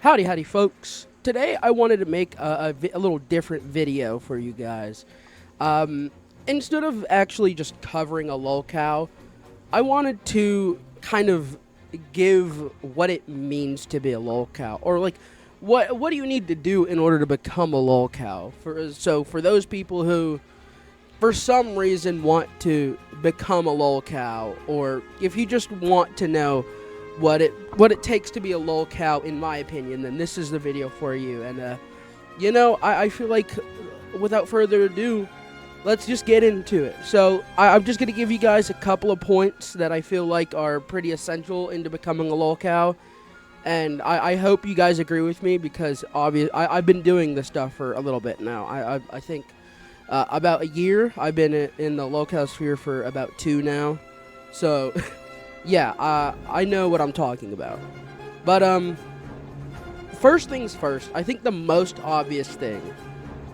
Howdy, folks. Today I wanted to make a little different video for you guys. Instead of actually just covering a LOLCOW, I wanted to kind of give what it means to be a LOLCOW, or like what do you need to do in order to become a LOLCOW. For those people who for some reason want to become a LOLCOW, or if you just want to know what it takes to be a LOLCOW, in my opinion, then this is the video for you. And I feel like without further ado, let's just get into it. So I'm just gonna give you guys a couple of points that I feel like are pretty essential into becoming a LOLCOW, and I hope you guys agree with me, because I've been doing this stuff for a little bit now. I think about a year. I've been in the LOLCOW sphere for about 2 now, so. Yeah, I know what I'm talking about. But, first things first, I think the most obvious thing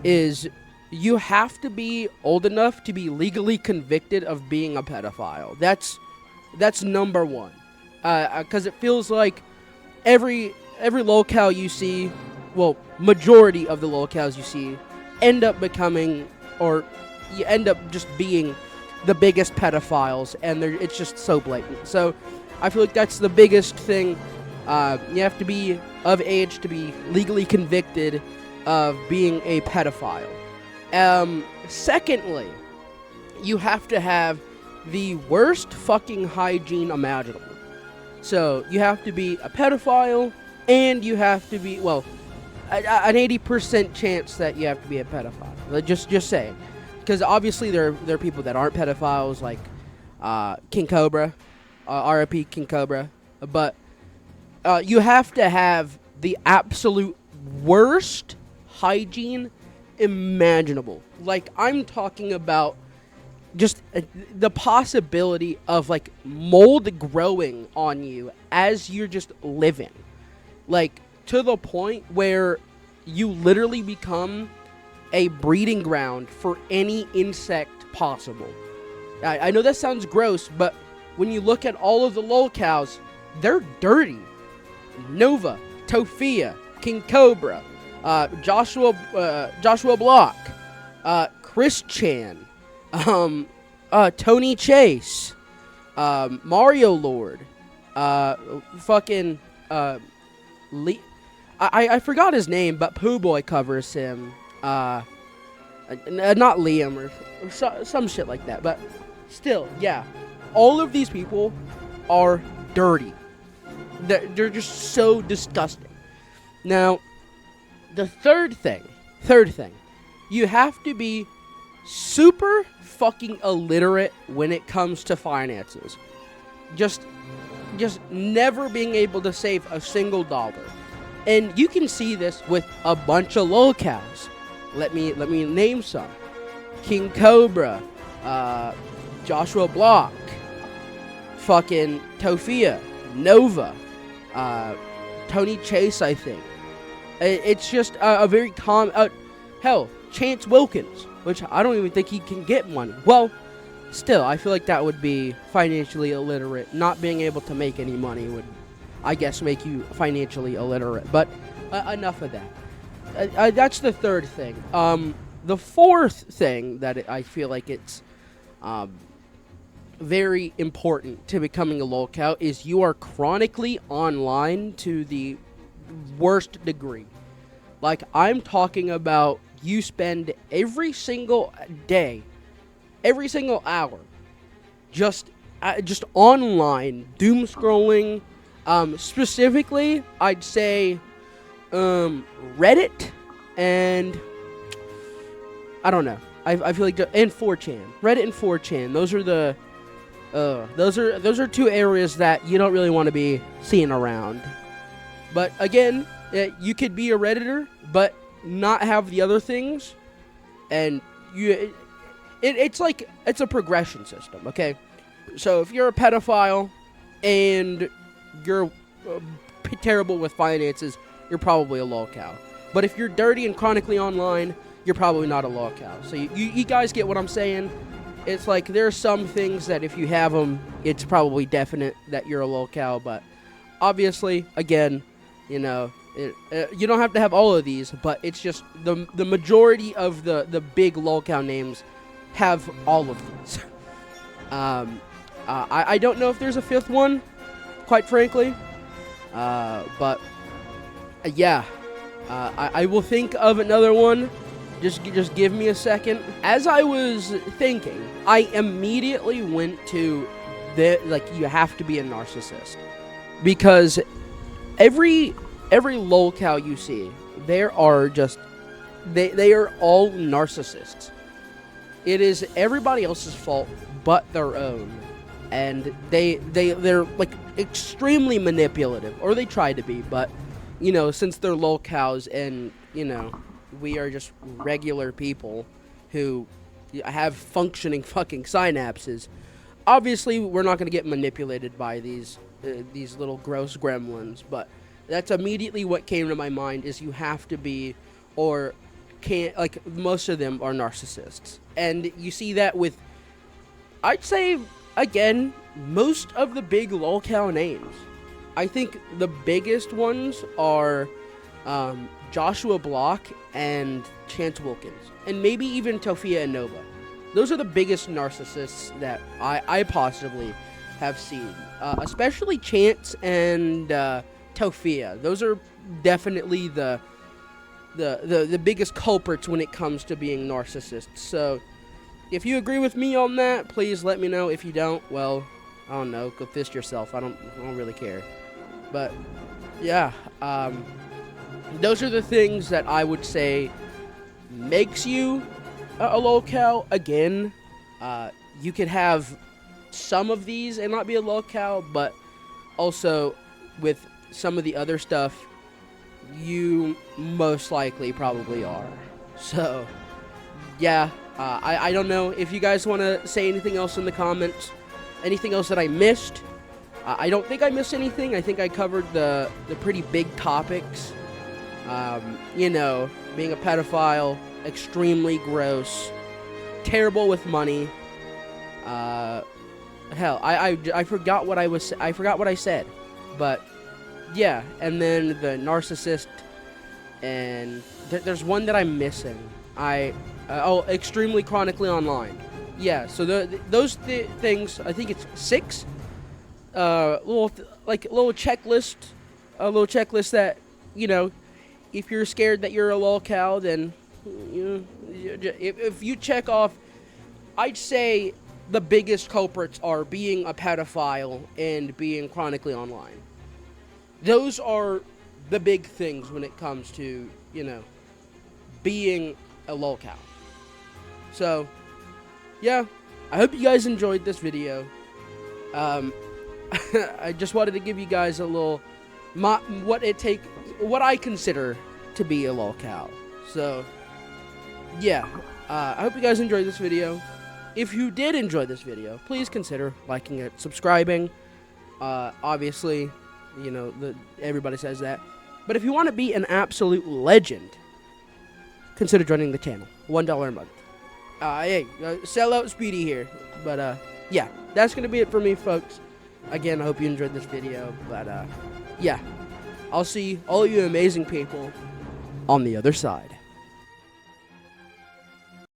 is you have to be old enough to be legally convicted of being a pedophile. That's number one. 'Cause it feels like every LOLCOW you see, well, majority of the LOLCOWs you see, end up becoming, or you end up just being the biggest pedophiles, and it's just so blatant. So I feel like that's the biggest thing. You have to be of age to be legally convicted of being a pedophile. Secondly, you have to have the worst fucking hygiene imaginable. So you have to be a pedophile, and you have to be, well, an 80% chance that you have to be a pedophile. Just saying. Because obviously there are people that aren't pedophiles, like King Cobra, RIP King Cobra, but you have to have the absolute worst hygiene imaginable. Like, I'm talking about just the possibility of like mold growing on you as you're just living, like to the point where you literally become a breeding ground for any insect possible. I know that sounds gross, but when you look at all of the LOLCOWs, they're dirty. Nova, Tofia, King Cobra, Joshua Block, Chris Chan, Tony Chase, Mario Lord, fucking Lee. I forgot his name, but Pooh Boy covers him. Not Liam or some shit like that, but still, yeah, all of these people are dirty. They're just so disgusting. Now, the third thing, you have to be super fucking illiterate when it comes to finances. Just never being able to save a single dollar. And you can see this with a bunch of LOLCOWs. Let me name some. King Cobra, Joshua Block, fucking Tofia, Nova, Tony Chase, I think. It's just a very common... hell, Chance Wilkins, which I don't even think he can get money. Well, still, I feel like that would be financially illiterate. Not being able to make any money would, I guess, make you financially illiterate. But enough of that. That's the third thing. The fourth thing that I feel like it's very important to becoming a LOLCOW is you are chronically online to the worst degree. Like, I'm talking about you spend every single day, every single hour, just online, doom scrolling. Specifically, I'd say Reddit, and I don't know. I feel like and 4chan, Reddit and 4chan. Those are 2 areas that you don't really want to be seeing around. But again, you could be a Redditor, but not have the other things, and it's a progression system. Okay, so if you're a pedophile and you're terrible with finances, you're probably a LOLCOW. But if you're dirty and chronically online, you're probably not a LOLCOW. So you guys get what I'm saying? It's like there are some things that if you have them, it's probably definite that you're a LOLCOW. But obviously, again, You don't have to have all of these, but it's just the majority of the big LOLCOW names have all of these. I don't know if there's a fifth one, quite frankly, but yeah, I will think of another one. Just give me a second. As I was thinking, I immediately went to you have to be a narcissist, because every LOLCOW you see, there are just they are all narcissists. It is everybody else's fault but their own, and they're like extremely manipulative, or they try to be. But since they're LOLCOWs, and we are just regular people who have functioning fucking synapses, obviously we're not going to get manipulated by these little gross gremlins. But that's immediately what came to my mind, is you have to be, or can't, like, most of them are narcissists. And you see that with, I'd say, again, most of the big LOLCOW names. I think the biggest ones are Joshua Block and Chance Wilkins, and maybe even Tofia and Nova. Those are the biggest narcissists that I possibly have seen, especially Chance and Tofia. Those are definitely the biggest culprits when it comes to being narcissists. So if you agree with me on that, please let me know. If you don't, well, I don't know, go fist yourself. I don't really care. But yeah, those are the things that I would say makes you a LOLCOW. Again, you could have some of these and not be a LOLCOW, but also with some of the other stuff, you most likely probably are. So yeah, I don't know if you guys want to say anything else in the comments, anything else that I missed. I don't think I missed anything. I think I covered the pretty big topics. Being a pedophile, extremely gross, terrible with money. Hell, I forgot what I forgot what I said, but yeah. And then the narcissist, and there's one that I'm missing. Extremely chronically online. Yeah. So those things, I think it's 6. Little checklist, a little checklist that if you're scared that you're a LOLCOW, then if you check off, I'd say the biggest culprits are being a pedophile and being chronically online. Those are the big things when it comes to being a LOLCOW. So yeah, I hope you guys enjoyed this video. I just wanted to give you guys a little what I consider to be a LOLCOW. So yeah, I hope you guys enjoyed this video. If you did enjoy this video, please consider liking it, subscribing. Obviously, everybody says that. But if you want to be an absolute legend, consider joining the channel. $1 a month. Hey, sellout Speedy here. But yeah, that's gonna be it for me, folks. Again, I hope you enjoyed this video. But yeah, I'll see all you amazing people on the other side.